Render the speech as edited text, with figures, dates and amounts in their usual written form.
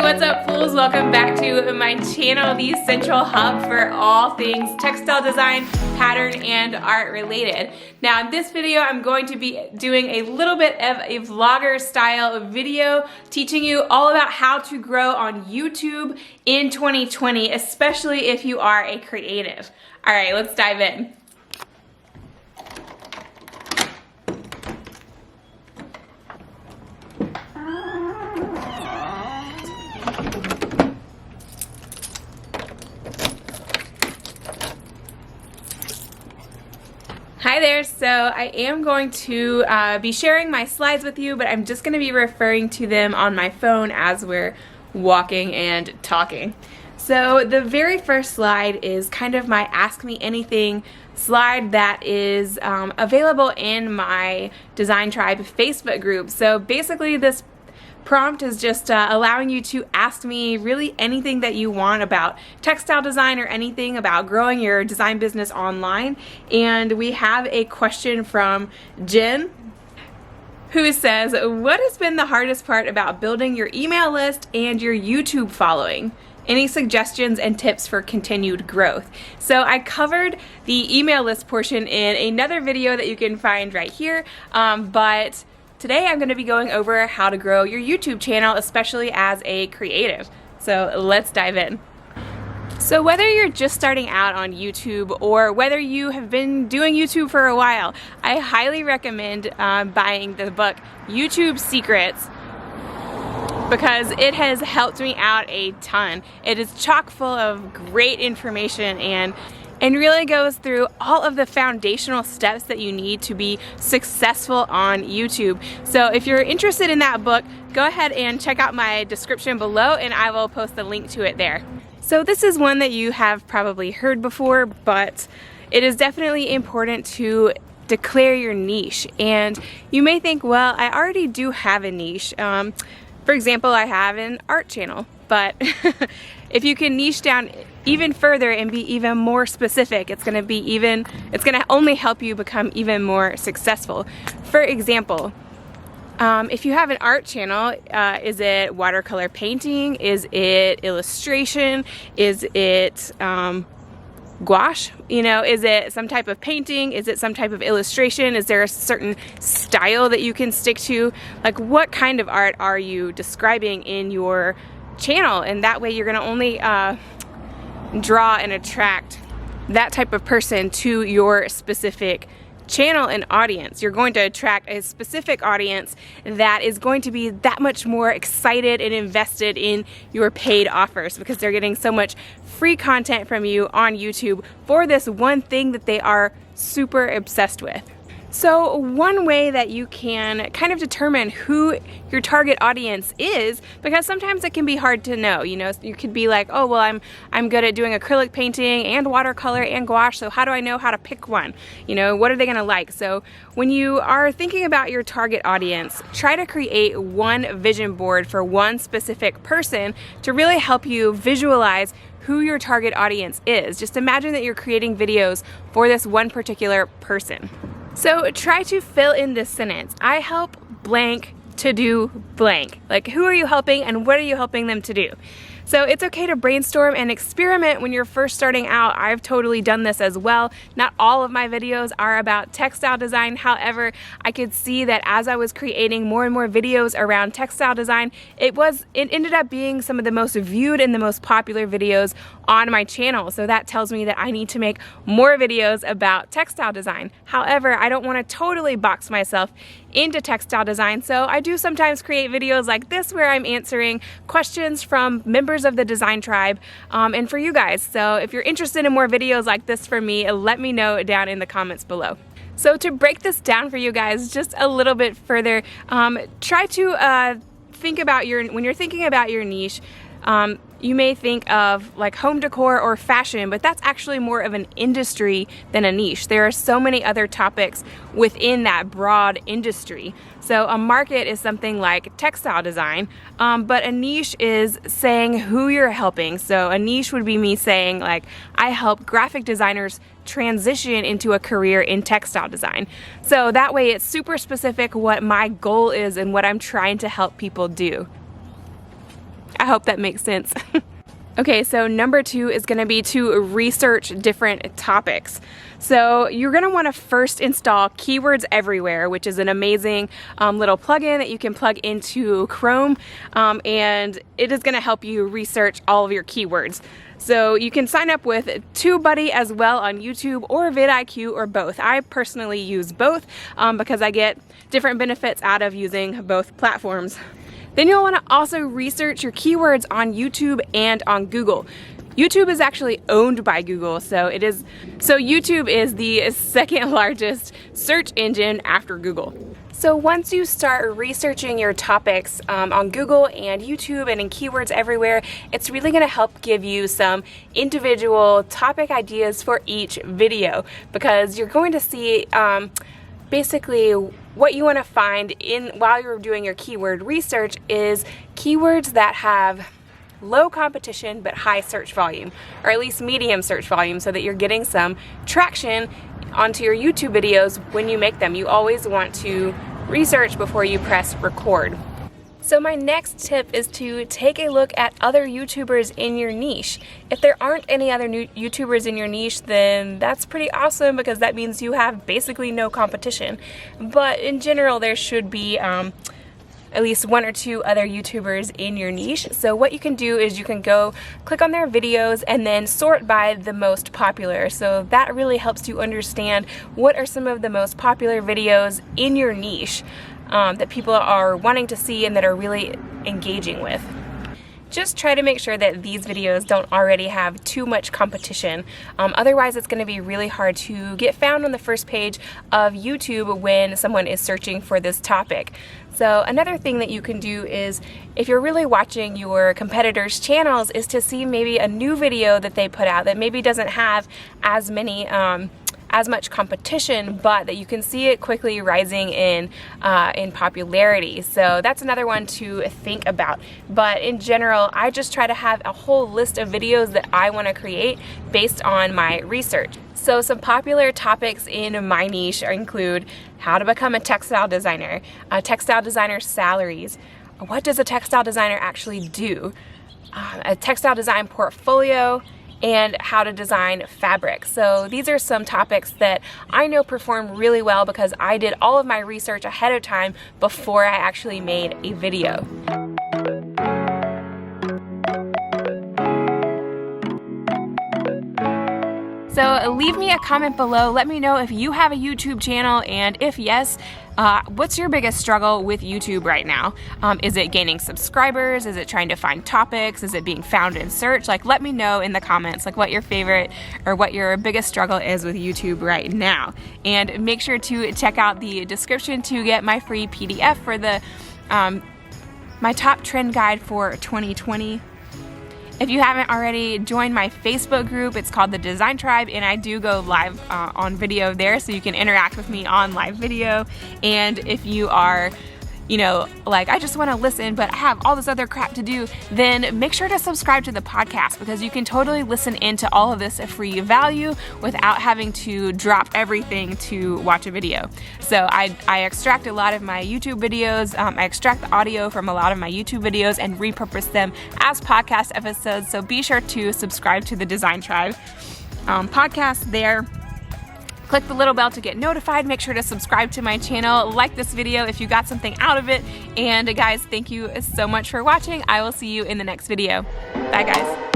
what's up, fools? Welcome back to my channel, the central hub for all things textile design, pattern, and art related. Now in this video, I'm going to be doing a little bit of a vlogger style video teaching you all about how to grow on YouTube in 2020, especially if you are a creative. All right, let's dive in. Hi there, so I am going to be sharing my slides with you, but I'm just going to be referring to them on my phone as we're walking and talking. So the very first slide is kind of my Ask Me Anything slide that is available in my Design Tribe Facebook group. So basically this prompt is just allowing you to ask me really anything that you want about textile design or anything about growing your design business online. And we have a question from Jen, who says, what has been the hardest part about building your email list and your YouTube following? Any suggestions and tips for continued growth? So I covered the email list portion in another video that you can find right here, but today I'm going to be going over how to grow your YouTube channel, especially as a creative. So let's dive in. So whether you're just starting out on YouTube or whether you have been doing YouTube for a while, I highly recommend buying the book YouTube Secrets, because it has helped me out a ton. It is chock full of great information and really goes through all of the foundational steps that you need to be successful on YouTube. So if you're interested in that book, go ahead and check out my description below and I will post the link to it there. So this is one that you have probably heard before, but it is definitely important to declare your niche. And you may think, well, I already do have a niche. For example, I have an art channel, but if you can niche down even further and be even more specific, it's gonna only help you become even more successful. For example, if you have an art channel, is it watercolor painting? Is it illustration? Is it gouache? You know, is it some type of painting? Is it some type of illustration? Is there a certain style that you can stick to? Like, what kind of art are you describing in your channel? And that way you're gonna only draw and attract that type of person to your specific channel and audience. You're going to attract a specific audience that is going to be that much more excited and invested in your paid offers because they're getting so much free content from you on YouTube for this one thing that they are super obsessed with. So one way that you can kind of determine who your target audience is, because sometimes it can be hard to know, you know, you could be like, oh, well, I'm good at doing acrylic painting and watercolor and gouache, so how do I know how to pick one? You know, what are they gonna like? So when you are thinking about your target audience, try to create one vision board for one specific person to really help you visualize who your target audience is. Just imagine that you're creating videos for this one particular person. So try to fill in this sentence. I help blank to do blank. Like, who are you helping and what are you helping them to do? So it's okay to brainstorm and experiment when you're first starting out. I've totally done this as well. Not all of my videos are about textile design. However, I could see that as I was creating more and more videos around textile design, it ended up being some of the most viewed and the most popular videos on my channel. So that tells me that I need to make more videos about textile design. However, I don't want to totally box myself into textile design, so I do sometimes create videos like this where I'm answering questions from members of the Design Tribe and for you guys. So if you're interested in more videos like this for me, let me know down in the comments below. So to break this down for you guys just a little bit further, try to think about when you're thinking about your niche, you may think of like home decor or fashion, but that's actually more of an industry than a niche. There are so many other topics within that broad industry. So a market is something like textile design, but a niche is saying who you're helping. So a niche would be me saying, like, I help graphic designers transition into a career in textile design. So that way it's super specific what my goal is and what I'm trying to help people do. I hope that makes sense. Okay, so number 2 is going to be to research different topics. So you're going to want to first install Keywords Everywhere, which is an amazing little plugin that you can plug into Chrome, and it is going to help you research all of your keywords. So you can sign up with TubeBuddy as well on YouTube, or vidIQ, or both. I personally use both because I get different benefits out of using both platforms. Then you'll want to also research your keywords on YouTube and on Google. YouTube is actually owned by Google, so YouTube is the second largest search engine after Google. So once you start researching your topics on Google and YouTube and in Keywords Everywhere, it's really going to help give you some individual topic ideas for each video, because you're going to see basically what you want to find while you're doing your keyword research is keywords that have low competition but high search volume, or at least medium search volume, so that you're getting some traction onto your YouTube videos when you make them. You always want to research before you press record. So my next tip is to take a look at other YouTubers in your niche. If there aren't any other new YouTubers in your niche, then that's pretty awesome, because that means you have basically no competition. But in general, there should be at least 1 or 2 other YouTubers in your niche. So what you can do is you can go click on their videos and then sort by the most popular. So that really helps you understand what are some of the most popular videos in your niche that people are wanting to see and that are really engaging with. Just try to make sure that these videos don't already have too much competition. Otherwise, it's going to be really hard to get found on the first page of YouTube when someone is searching for this topic. So another thing that you can do is, if you're really watching your competitors' channels, is to see maybe a new video that they put out that maybe doesn't have as much competition, but that you can see it quickly rising in popularity. So that's another one to think about. But in general, I just try to have a whole list of videos that I want to create based on my research. So some popular topics in my niche include how to become a textile designer, textile designer salaries, what does a textile designer actually do, a textile design portfolio, and how to design fabric. So these are some topics that I know perform really well because I did all of my research ahead of time before I actually made a video. So leave me a comment below. Let me know if you have a YouTube channel, and if yes, what's your biggest struggle with YouTube right now? Is it gaining subscribers? Is it trying to find topics? Is it being found in search? Like, let me know in the comments like what your favorite or what your biggest struggle is with YouTube right now. And make sure to check out the description to get my free PDF for the my top trend guide for 2020. If you haven't already joined my Facebook group, it's called the Design Tribe, and I do go live on video there, so you can interact with me on live video. And if you are, like, I just want to listen, but I have all this other crap to do, then make sure to subscribe to the podcast, because you can totally listen into all of this free value without having to drop everything to watch a video. So I extract a lot of my YouTube videos, I extract the audio from a lot of my YouTube videos and repurpose them as podcast episodes. So be sure to subscribe to the Design Tribe podcast there. Click the little bell to get notified. Make sure to subscribe to my channel. Like this video if you got something out of it. And guys, thank you so much for watching. I will see you in the next video. Bye guys.